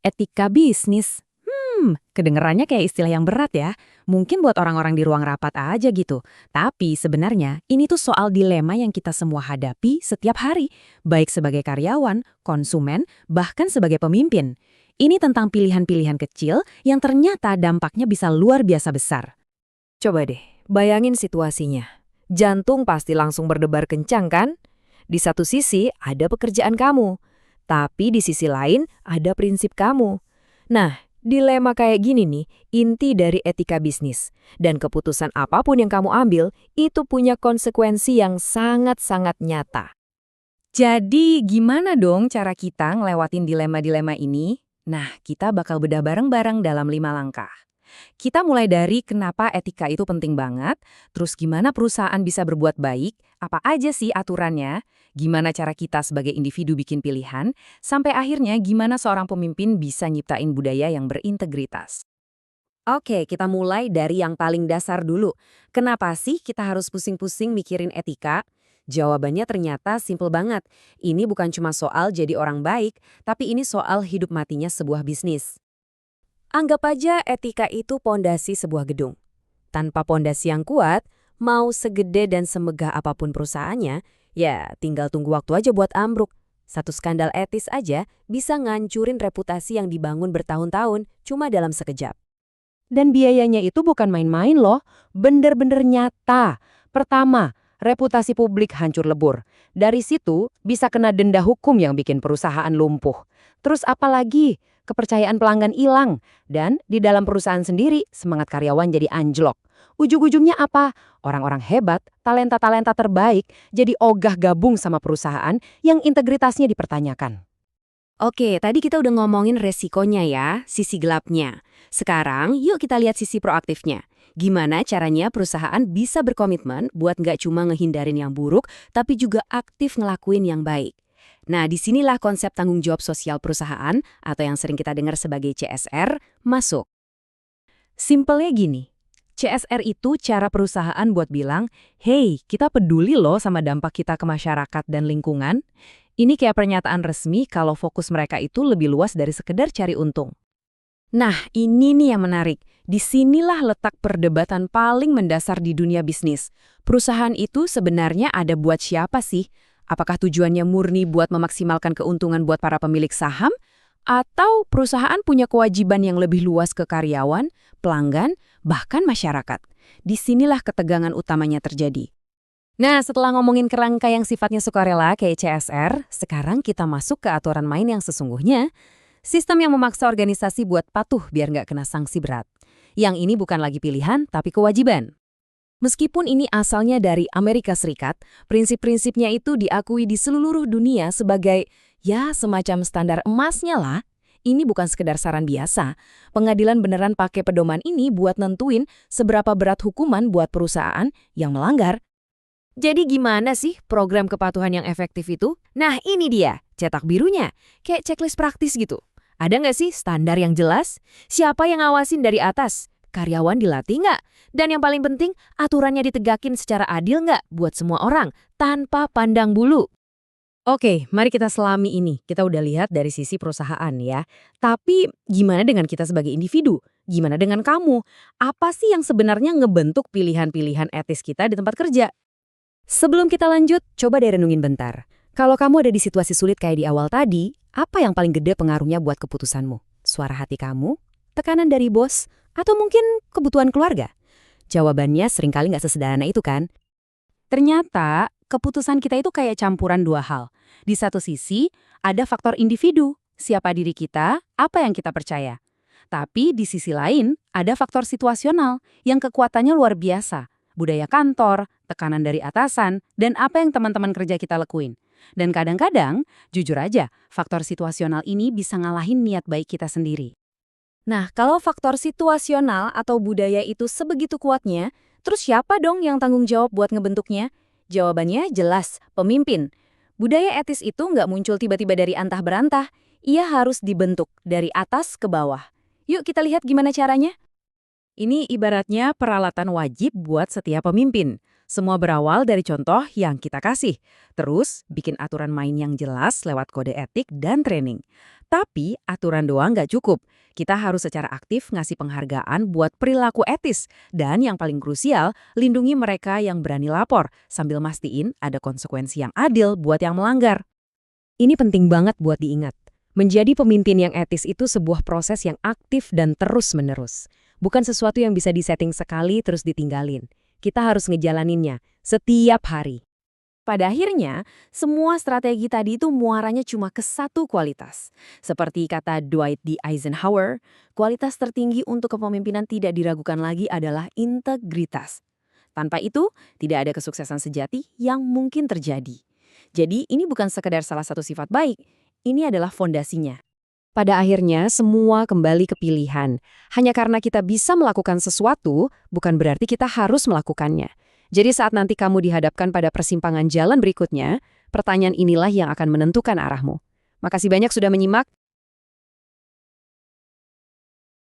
Etika bisnis. Kedengerannya kayak istilah yang berat ya. Mungkin buat orang-orang di ruang rapat aja gitu. Tapi sebenarnya ini tuh soal dilema yang kita semua hadapi setiap hari. Baik sebagai karyawan, konsumen, bahkan sebagai pemimpin. Ini tentang pilihan-pilihan kecil yang ternyata dampaknya bisa luar biasa besar. Coba deh, bayangin situasinya. Jantung pasti langsung berdebar kencang kan? Di satu sisi ada pekerjaan kamu, tapi di sisi lain ada prinsip kamu. Nah, dilema kayak gini nih, inti dari etika bisnis. Dan keputusan apapun yang kamu ambil, itu punya konsekuensi yang sangat-sangat nyata. Jadi gimana dong cara kita ngelewatin dilema-dilema ini? Nah, kita bakal bedah bareng-bareng dalam 5 langkah. Kita mulai dari kenapa etika itu penting banget, terus gimana perusahaan bisa berbuat baik, apa aja sih aturannya, gimana cara kita sebagai individu bikin pilihan, sampai akhirnya gimana seorang pemimpin bisa nyiptain budaya yang berintegritas. Oke, kita mulai dari yang paling dasar dulu. Kenapa sih kita harus pusing-pusing mikirin etika? Jawabannya ternyata simpel banget. Ini bukan cuma soal jadi orang baik, tapi ini soal hidup matinya sebuah bisnis. Anggap aja etika itu pondasi sebuah gedung. Tanpa pondasi yang kuat, mau segede dan semegah apapun perusahaannya, ya tinggal tunggu waktu aja buat ambruk. Satu skandal etis aja bisa ngancurin reputasi yang dibangun bertahun-tahun cuma dalam sekejap. Dan biayanya itu bukan main-main loh, bener-bener nyata. Pertama, reputasi publik hancur lebur. Dari situ bisa kena denda hukum yang bikin perusahaan lumpuh. Terus apalagi? Kepercayaan pelanggan hilang. Dan di dalam perusahaan sendiri, semangat karyawan jadi anjlok. Ujung-ujungnya apa? Orang-orang hebat, talenta-talenta terbaik, jadi ogah gabung sama perusahaan yang integritasnya dipertanyakan. Oke, tadi kita udah ngomongin resikonya ya, sisi gelapnya. Sekarang, yuk kita lihat sisi proaktifnya. Gimana caranya perusahaan bisa berkomitmen buat nggak cuma ngehindarin yang buruk, tapi juga aktif ngelakuin yang baik. Nah, disinilah konsep tanggung jawab sosial perusahaan, atau yang sering kita dengar sebagai CSR, masuk. Simpelnya gini, CSR itu cara perusahaan buat bilang, hey, kita peduli loh sama dampak kita ke masyarakat dan lingkungan. Ini kayak pernyataan resmi kalau fokus mereka itu lebih luas dari sekedar cari untung. Nah, ini nih yang menarik. Disinilah letak perdebatan paling mendasar di dunia bisnis. Perusahaan itu sebenarnya ada buat siapa sih? Apakah tujuannya murni buat memaksimalkan keuntungan buat para pemilik saham? Atau perusahaan punya kewajiban yang lebih luas ke karyawan, pelanggan, bahkan masyarakat? Disinilah ketegangan utamanya terjadi. Nah, setelah ngomongin kerangka yang sifatnya sukarela kayak CSR, sekarang kita masuk ke aturan main yang sesungguhnya. Sistem yang memaksa organisasi buat patuh biar nggak kena sanksi berat. Yang ini bukan lagi pilihan, tapi kewajiban. Meskipun ini asalnya dari Amerika Serikat, prinsip-prinsipnya itu diakui di seluruh dunia sebagai, ya semacam standar emasnya lah. Ini bukan sekedar saran biasa. Pengadilan beneran pakai pedoman ini buat nentuin seberapa berat hukuman buat perusahaan yang melanggar. Jadi gimana sih program kepatuhan yang efektif itu? Nah ini dia, cetak birunya. Kayak checklist praktis gitu. Ada nggak sih standar yang jelas? Siapa yang ngawasin dari atas? Karyawan dilatih nggak? Dan yang paling penting, aturannya ditegakin secara adil nggak buat semua orang, tanpa pandang bulu? Oke, mari kita selami ini. Kita udah lihat dari sisi perusahaan ya. Tapi gimana dengan kita sebagai individu? Gimana dengan kamu? Apa sih yang sebenarnya ngebentuk pilihan-pilihan etis kita di tempat kerja? Sebelum kita lanjut, coba deh renungin bentar. Kalau kamu ada di situasi sulit kayak di awal tadi, apa yang paling gede pengaruhnya buat keputusanmu? Suara hati kamu? Tekanan dari bos? Atau mungkin kebutuhan keluarga? Jawabannya seringkali nggak sesederhana itu kan? Ternyata, keputusan kita itu kayak campuran dua hal. Di satu sisi, ada faktor individu, siapa diri kita, apa yang kita percaya. Tapi di sisi lain, ada faktor situasional yang kekuatannya luar biasa. Budaya kantor, tekanan dari atasan, dan apa yang teman-teman kerja kita lakuin. Dan kadang-kadang, jujur aja, faktor situasional ini bisa ngalahin niat baik kita sendiri. Nah, kalau faktor situasional atau budaya itu sebegitu kuatnya, terus siapa dong yang tanggung jawab buat ngebentuknya? Jawabannya jelas, pemimpin. Budaya etis itu nggak muncul tiba-tiba dari antah berantah, ia harus dibentuk dari atas ke bawah. Yuk kita lihat gimana caranya. Ini ibaratnya peralatan wajib buat setiap pemimpin. Semua berawal dari contoh yang kita kasih. Terus, bikin aturan main yang jelas lewat kode etik dan training. Tapi, aturan doang nggak cukup. Kita harus secara aktif ngasih penghargaan buat perilaku etis. Dan yang paling krusial, lindungi mereka yang berani lapor, sambil mastiin ada konsekuensi yang adil buat yang melanggar. Ini penting banget buat diingat. Menjadi pemimpin yang etis itu sebuah proses yang aktif dan terus-menerus. Bukan sesuatu yang bisa disetting sekali terus ditinggalin. Kita harus ngejalaninnya setiap hari. Pada akhirnya, semua strategi tadi itu muaranya cuma ke satu kualitas. Seperti kata Dwight D. Eisenhower, kualitas tertinggi untuk kepemimpinan tidak diragukan lagi adalah integritas. Tanpa itu, tidak ada kesuksesan sejati yang mungkin terjadi. Jadi, ini bukan sekedar salah satu sifat baik, ini adalah fondasinya. Pada akhirnya, semua kembali ke pilihan. Hanya karena kita bisa melakukan sesuatu, bukan berarti kita harus melakukannya. Jadi saat nanti kamu dihadapkan pada persimpangan jalan berikutnya, pertanyaan inilah yang akan menentukan arahmu. Makasih banyak sudah menyimak.